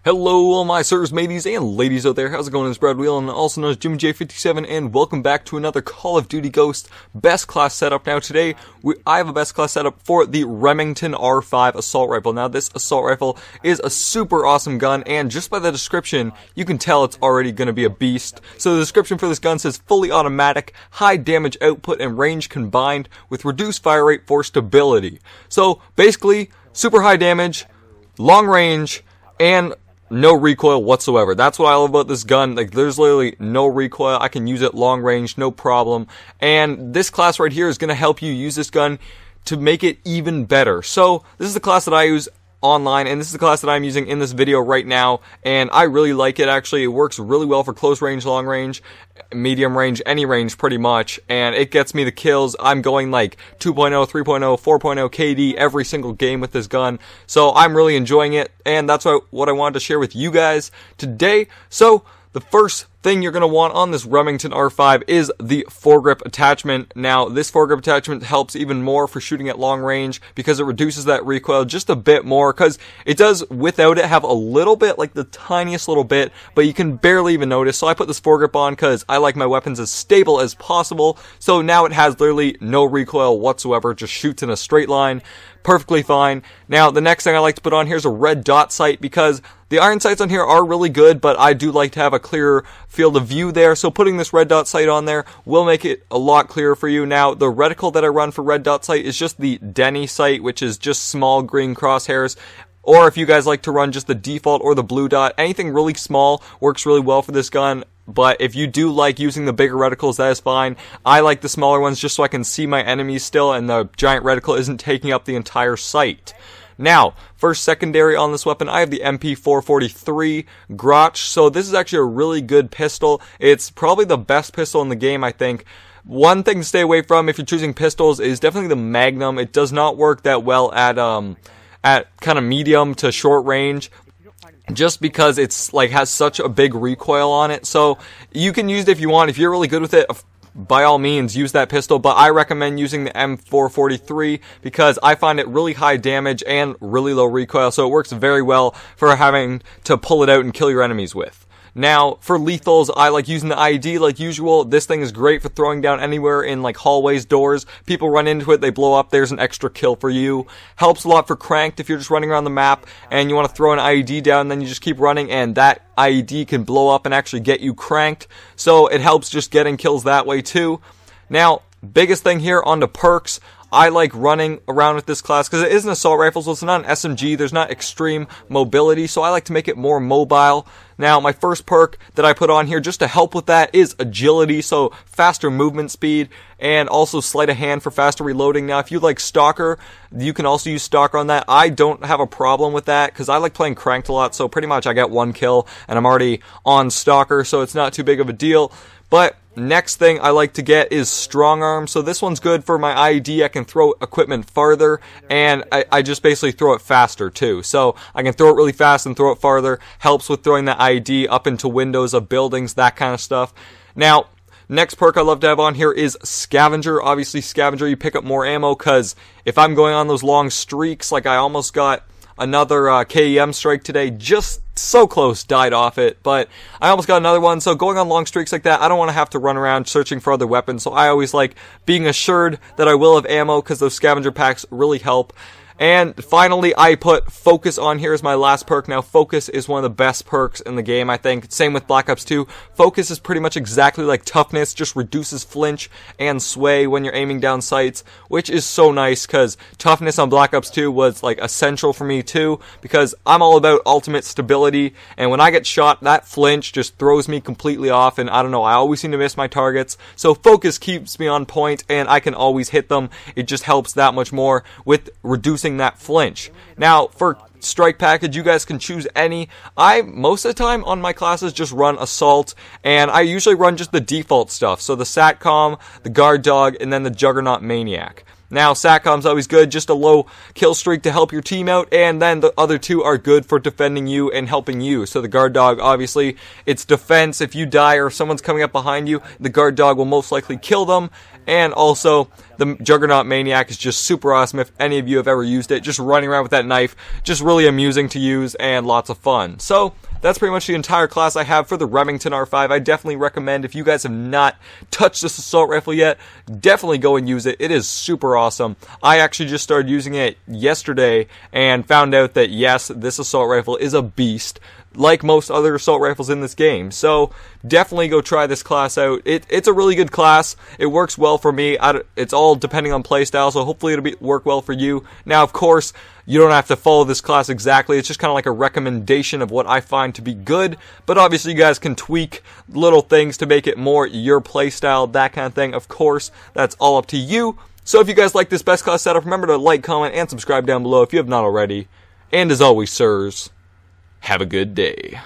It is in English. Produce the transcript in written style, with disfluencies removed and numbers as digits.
Hello all my sirs, mateys, and ladies out there. How's it going? It's Brad Wheel, and also known as Jimmy J57, and welcome back to another Call of Duty Ghost best class setup. Now today, I have a best class setup for the Remington R5 assault rifle. Now this assault rifle is a super awesome gun, and just by the description, you can tell it's already going to be a beast. So the description for this gun says fully automatic, high damage output and range combined with reduced fire rate for stability. So basically, super high damage, long range, and no recoil whatsoever. That's what I love about this gun. Like, there's literally no recoil. I can use it long range, no problem. And this class right here is going to help you use this gun to make it even better. So, this is the class that I use online, and this is the class that I'm using in this video right now, and I really like it. Actually, it works really well for close range, long range, medium range, any range pretty much, and it gets me the kills. I'm going like 2.0, 3.0, 4.0 KD every single game with this gun, so I'm really enjoying it, and that's what I wanted to share with you guys today. So the first thing you're going to want on this Remington R5 is the Foregrip attachment. Now, this Foregrip attachment helps even more for shooting at long range because it reduces that recoil just a bit more, because it does, without it, have a little bit, like the tiniest little bit, but you can barely even notice. So I put this Foregrip on because I like my weapons as stable as possible. So now it has literally no recoil whatsoever, just shoots in a straight line. Perfectly fine. Now, the next thing I like to put on here is a red dot sight, because the iron sights on here are really good, but I do like to have a clearer field of view there, so putting this red dot sight on there will make it a lot clearer for you. Now, the reticle that I run for red dot sight is just the Denny sight, which is just small green crosshairs. Or if you guys like to run just the default or the blue dot, anything really small works really well for this gun. But if you do like using the bigger reticles, that is fine. I like the smaller ones just so I can see my enemies still, and the giant reticle isn't taking up the entire sight. Now, first secondary on this weapon, I have the MP443 Grotch. So this is actually a really good pistol. It's probably the best pistol in the game, I think. One thing to stay away from if you're choosing pistols is definitely the Magnum. It does not work that well at kind of medium to short range, just because it's like has such a big recoil on it. So you can use it if you want. If you're really good with it, by all means use that pistol, but I recommend using the M443 because I find it really high damage and really low recoil, so it works very well for having to pull it out and kill your enemies with. Now, for lethals, I like using the IED like usual. This thing is great for throwing down anywhere in like hallways, doors. People run into it, they blow up, there's an extra kill for you. Helps a lot for cranked if you're just running around the map and you want to throw an IED down, then you just keep running and that IED can blow up and actually get you cranked. So it helps just getting kills that way too. Now, biggest thing here on the perks, I like running around with this class because it is an assault rifle, so it's not an SMG. There's not extreme mobility, so I like to make it more mobile. Now, my first perk that I put on here just to help with that is agility, so faster movement speed, and also sleight of hand for faster reloading. Now, if you like Stalker, you can also use Stalker on that. I don't have a problem with that because I like playing cranked a lot, so pretty much I get one kill and I'm already on Stalker, so it's not too big of a deal. But next thing I like to get is Strong Arm. So this one's good for my IED. I can throw equipment farther, and I just basically throw it faster too. So I can throw it really fast and throw it farther. Helps with throwing the IED up into windows of buildings, that kind of stuff. Now, next perk I love to have on here is Scavenger. Obviously, Scavenger, you pick up more ammo, because if I'm going on those long streaks, like I almost got another KEM strike today, just so close, died off it, but I almost got another one. So going on long streaks like that, I don't want to have to run around searching for other weapons, so I always like being assured that I will have ammo, because those scavenger packs really help. And finally, I put Focus on here as my last perk. Now, Focus is one of the best perks in the game, I think. Same with Black Ops 2. Focus is pretty much exactly like Toughness, just reduces flinch and sway when you're aiming down sights, which is so nice, because Toughness on Black Ops 2 was like essential for me too, because I'm all about ultimate stability, and when I get shot, that flinch just throws me completely off, and I don't know, I always seem to miss my targets. So Focus keeps me on point, and I can always hit them. It just helps that much more with reducing that flinch. Now, for strike package, you guys can choose any. I, most of the time on my classes, just run Assault, and I usually run just the default stuff. So the Satcom, the Guard Dog, and then the Juggernaut Maniac. Now, SATCOM's always good, just a low kill streak to help your team out, and then the other two are good for defending you and helping you. So the guard dog, obviously, it's defense. If you die or if someone's coming up behind you, the guard dog will most likely kill them. And also, the Juggernaut Maniac is just super awesome if any of you have ever used it. Just running around with that knife, just really amusing to use and lots of fun. So, that's pretty much the entire class I have for the Remington R5. I definitely recommend, if you guys have not touched this assault rifle yet, definitely go and use it. It is super awesome. I actually just started using it yesterday and found out that yes, this assault rifle is a beast, like most other assault rifles in this game. So definitely go try this class out. It's a really good class. It works well for me. It's all depending on playstyle, so hopefully it'll work well for you. Now, of course, you don't have to follow this class exactly. It's just kind of like a recommendation of what I find to be good. But obviously you guys can tweak little things to make it more your playstyle, that kind of thing. Of course, that's all up to you. So if you guys like this best class setup, remember to like, comment, and subscribe down below if you have not already. And as always, sirs, have a good day.